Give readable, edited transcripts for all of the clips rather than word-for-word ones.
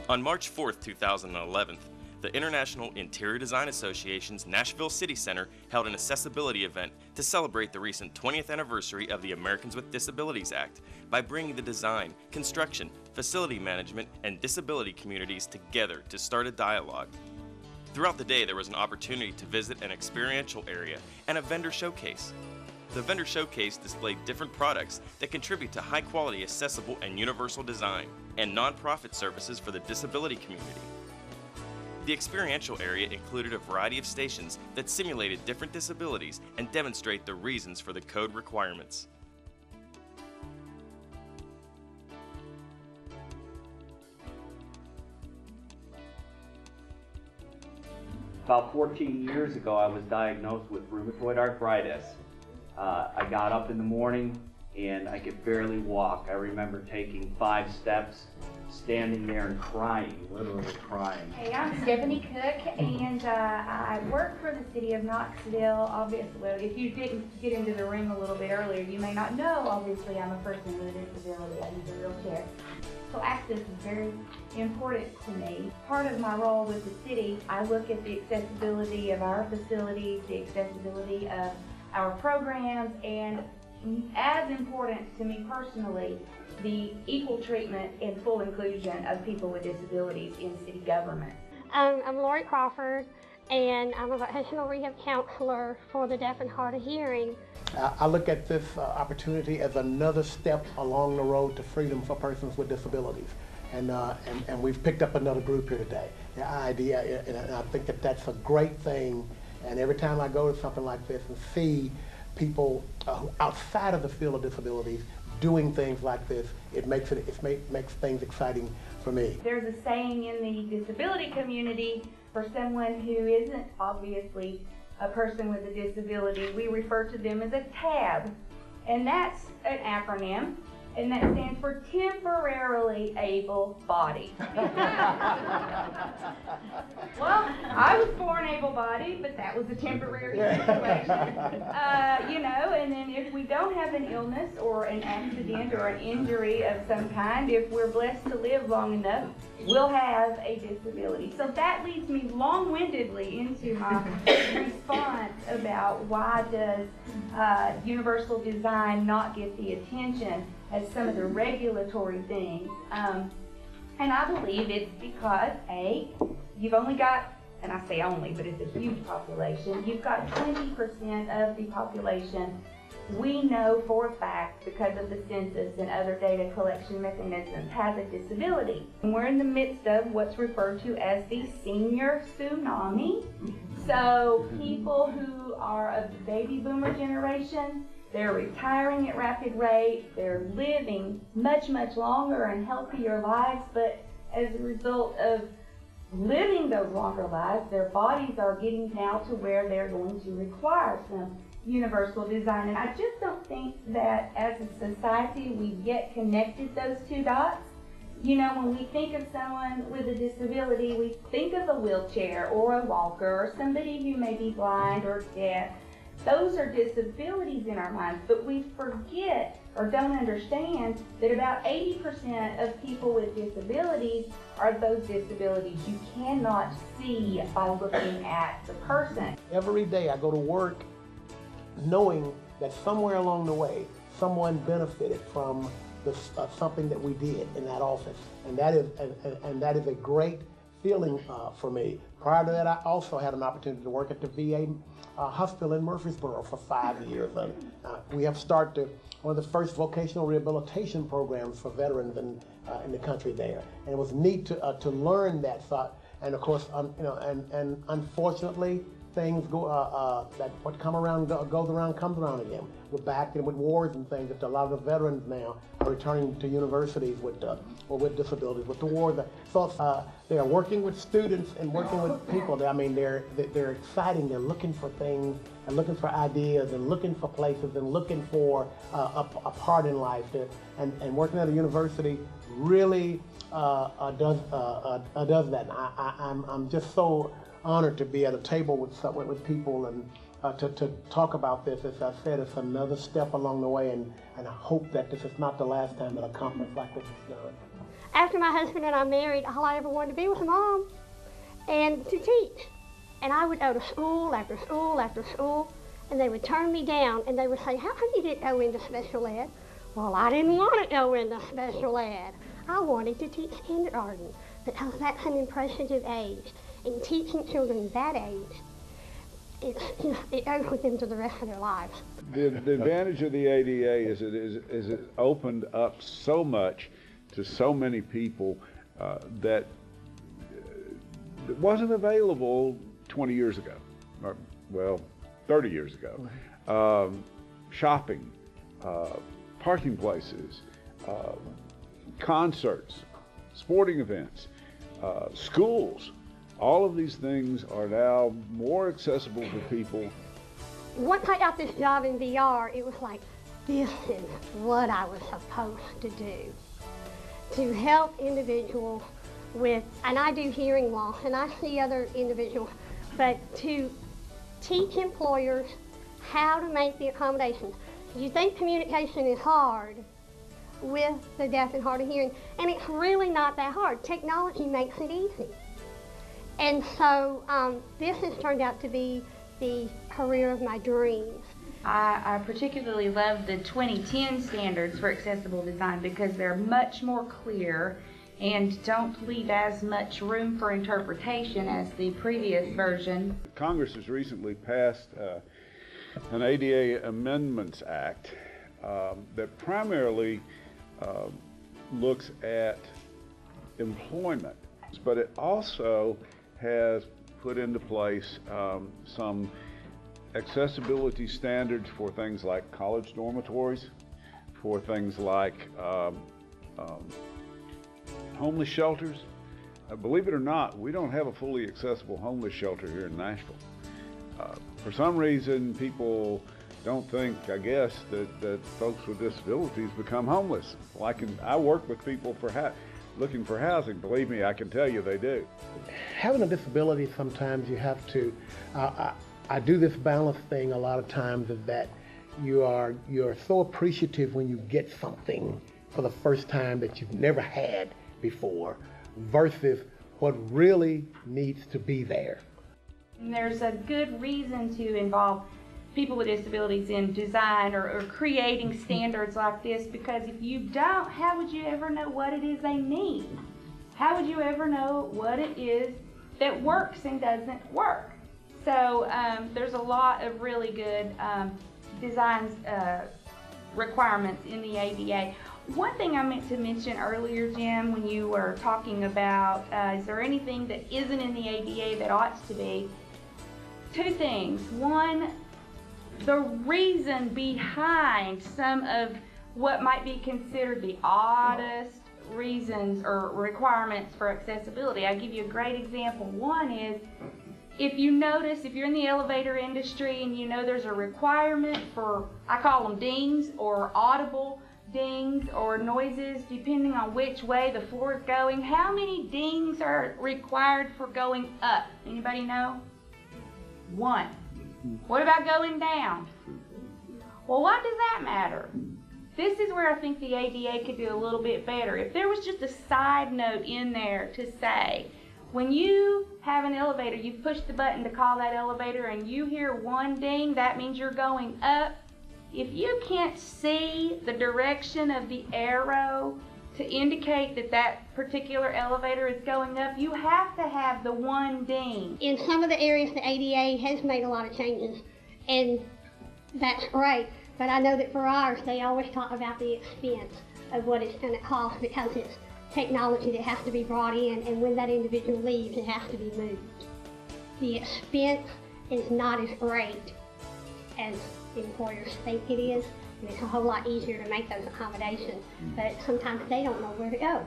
On March 4th, 2011, the International Interior Design Association's Nashville City Center held an accessibility event to celebrate the recent 20th anniversary of the Americans with Disabilities Act by bringing the design, construction, facility management, and disability communities together to start a dialogue. Throughout the day, there was an opportunity to visit an experiential area and a vendor showcase. The vendor showcase displayed different products that contribute to high-quality, accessible, and universal design, and nonprofit services for the disability community. The experiential area included a variety of stations that simulated different disabilities and demonstrate the reasons for the code requirements. About 14 years ago, I was diagnosed with rheumatoid arthritis. I got up in the morning and I could barely walk. I remember taking 5 steps, standing there and crying, literally crying. Hey, I'm Stephanie Cook, and I work for the City of Knoxville. Obviously, if you didn't get into the ring a little bit earlier, you may not know, obviously, I'm a person with a disability. I use a wheelchair. So access is very important to me. Part of my role with the city, I look at the accessibility of our facilities, the accessibility of our programs, and as important to me personally, the equal treatment and full inclusion of people with disabilities in city government. I'm Lori Crawford, and I'm a vocational rehab counselor for the deaf and hard of hearing. I look at this opportunity as another step along the road to freedom for persons with disabilities. And we've picked up another group here today, the IIDA, and I think that that's a great thing. And every time I go to something like this and see people outside of the field of disabilities doing things like this, it makes things exciting for me. There's a saying in the disability community, for someone who isn't obviously a person with a disability, we refer to them as a TAB, and that's an acronym, and that stands for temporarily able-bodied. Well, I was born able-bodied, but that was a temporary situation. You know, and then if we don't have an illness or an accident or an injury of some kind, if we're blessed to live long enough, we'll have a disability. So that leads me long-windedly into my response about why does universal design not get the attention as some of the regulatory things. And I believe it's because, A, you've only got, and I say only, but it's a huge population, you've got 20% of the population we know for a fact, because of the census and other data collection mechanisms, has a disability. And we're in the midst of what's referred to as the senior tsunami. So people who are of the baby boomer generation, they're retiring at rapid rate, they're living much, much longer and healthier lives, but as a result of living those longer lives, their bodies are getting now to where they're going to require some universal design. And I just don't think that as a society we've yet connected those two dots. You know, when we think of someone with a disability, we think of a wheelchair or a walker or somebody who may be blind or deaf. Those are disabilities in our minds, but we forget or don't understand that about 80% of people with disabilities are those disabilities you cannot see by looking at the person. Every day I go to work knowing that somewhere along the way, someone benefited from something that we did in that office, and that is a great feeling for me. Prior to that, I also had an opportunity to work at the VA hospital in Murfreesboro for 5 years. We have started one of the first vocational rehabilitation programs for veterans in the country there, and it was neat to learn that. And of course, you know, and unfortunately, things go that what come around goes around comes around again. We're back in with wars and things. That a lot of the veterans now are returning to universities with or with disabilities with the war. So they are working with students and working with people. I mean, they're exciting. They're looking for things and looking for ideas and looking for places and looking for a part in life. And working at a university really does that. And I'm just so honored to be at a table with people and to talk about this. As I said, it's another step along the way, and I hope that this is not the last time that a conference like this is done. After my husband and I married, all I ever wanted to be was a mom and to teach. And I would go to school after school after school, and they would turn me down, and they would say, how come you didn't go into special ed? Well, I didn't want to go into special ed. I wanted to teach kindergarten because that's an impressionative age. And teaching children that age, it goes with them to the rest of their lives. The advantage of the ADA is it opened up so much to so many people that wasn't available 20 years ago, or, well, 30 years ago. Shopping, parking places, concerts, sporting events, schools. All of these things are now more accessible to people. Once I got this job in VR, it was like, this is what I was supposed to do. To help individuals with, and I do hearing loss, and I see other individuals, but to teach employers how to make the accommodations. You think communication is hard with the deaf and hard of hearing, and it's really not that hard. Technology makes it easy. And so this has turned out to be the career of my dreams. I particularly love the 2010 standards for accessible design because they're much more clear and don't leave as much room for interpretation as the previous version. Congress has recently passed an ADA Amendments Act that primarily looks at employment, but it also has put into place some accessibility standards for things like college dormitories, for things like homeless shelters. Believe it or not, we don't have a fully accessible homeless shelter here in Nashville. For some reason, people don't think, I guess, that folks with disabilities become homeless. Well, I work with people looking for housing. Believe me, I can tell you they do. Having a disability, sometimes you have to, I do this balance thing a lot of times, is that you're so appreciative when you get something for the first time that you've never had before versus what really needs to be there. There's a good reason to involve people with disabilities in design or creating standards like this, because if you don't, how would you ever know what it is they need? How would you ever know what it is that works and doesn't work? So there's a lot of really good design requirements in the ADA. One thing I meant to mention earlier, Jim, when you were talking about is there anything that isn't in the ADA that ought to be? Two things. One, the reason behind some of what might be considered the oddest reasons or requirements for accessibility. I'll give you a great example. One is, if you notice, if you're in the elevator industry and you know there's a requirement for, I call them dings or audible dings or noises depending on which way the floor is going. How many dings are required for going up? Anybody know? One. What about going down? Well, what does that matter? This is where I think the ADA could do a little bit better. If there was just a side note in there to say, when you have an elevator, you push the button to call that elevator and you hear one ding, that means you're going up. If you can't see the direction of the arrow to indicate that that particular elevator is going up, you have to have the one ding. In some of the areas, the ADA has made a lot of changes, and that's great. But I know that for ours, they always talk about the expense of what it's going to cost because it's technology that has to be brought in, and when that individual leaves, it has to be moved. The expense is not as great as employers think it is, and it's a whole lot easier to make those accommodations, but sometimes they don't know where to go.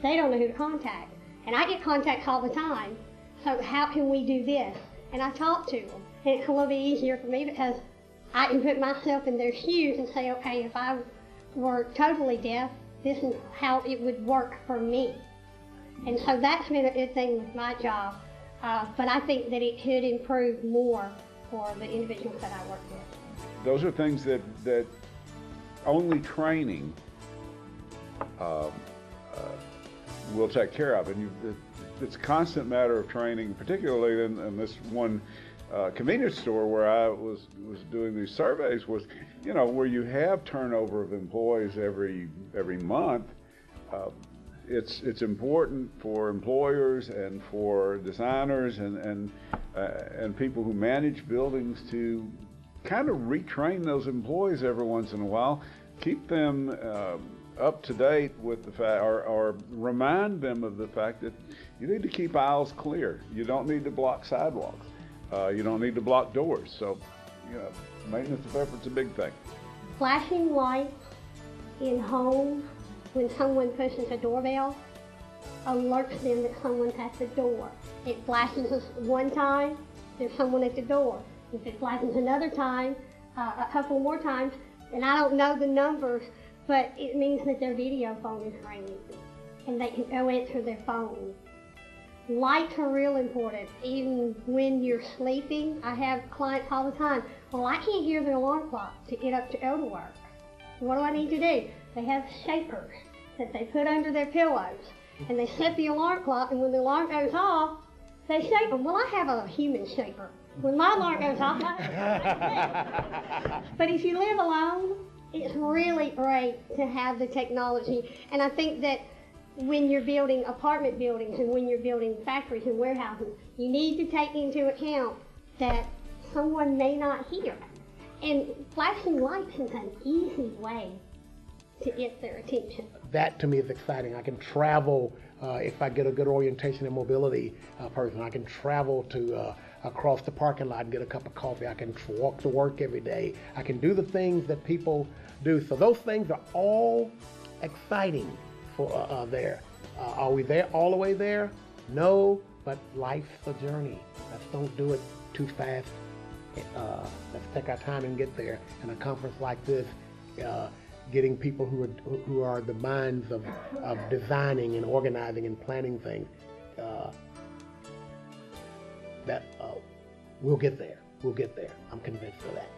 They don't know who to contact. And I get contacts all the time, so how can we do this? And I talk to them, and it's a little bit easier for me because I can put myself in their shoes and say, okay, if I were totally deaf, this is how it would work for me. And so that's been a good thing with my job, but I think that it could improve more for the individuals that I work with. Those are things that only training we'll take care of. And it's a constant matter of training, particularly in this one convenience store where I was doing these surveys, was, you know, where you have turnover of employees every month. It's important for employers and for designers and people who manage buildings to kind of retrain those employees every once in a while, keep them up to date with the fact, or remind them of the fact that you need to keep aisles clear. You don't need to block sidewalks. You don't need to block doors. So, you know, maintenance of effort's a big thing. Flashing lights in homes when someone pushes a doorbell alerts them that someone's at the door. It flashes us one time, there's someone at the door. If it flashes another time, a couple more times, and I don't know the numbers, but it means that their video phone is ringing and they can go answer their phone. Lights are real important, even when you're sleeping. I have clients all the time, well, I can't hear the alarm clock to get up to go to work. What do I need to do? They have shakers that they put under their pillows, and they set the alarm clock, and when the alarm goes off, they shake them. Well, I have a human shaker. When my alarm goes off, but if you live alone, it's really great to have the technology. And I think that when you're building apartment buildings and when you're building factories and warehouses, you need to take into account that someone may not hear. And flashing lights is an easy way to get their attention. That to me is exciting. I can travel, if I get a good orientation and mobility person, I can travel to across the parking lot and get a cup of coffee. I can walk to work every day. I can do the things that people do. So those things are all exciting for there. Are we there all the way there? No, but life's a journey. Let's don't do it too fast. Let's take our time and get there. And a conference like this, getting people who are the minds of designing and organizing and planning things, we'll get there. We'll get there. I'm convinced of that.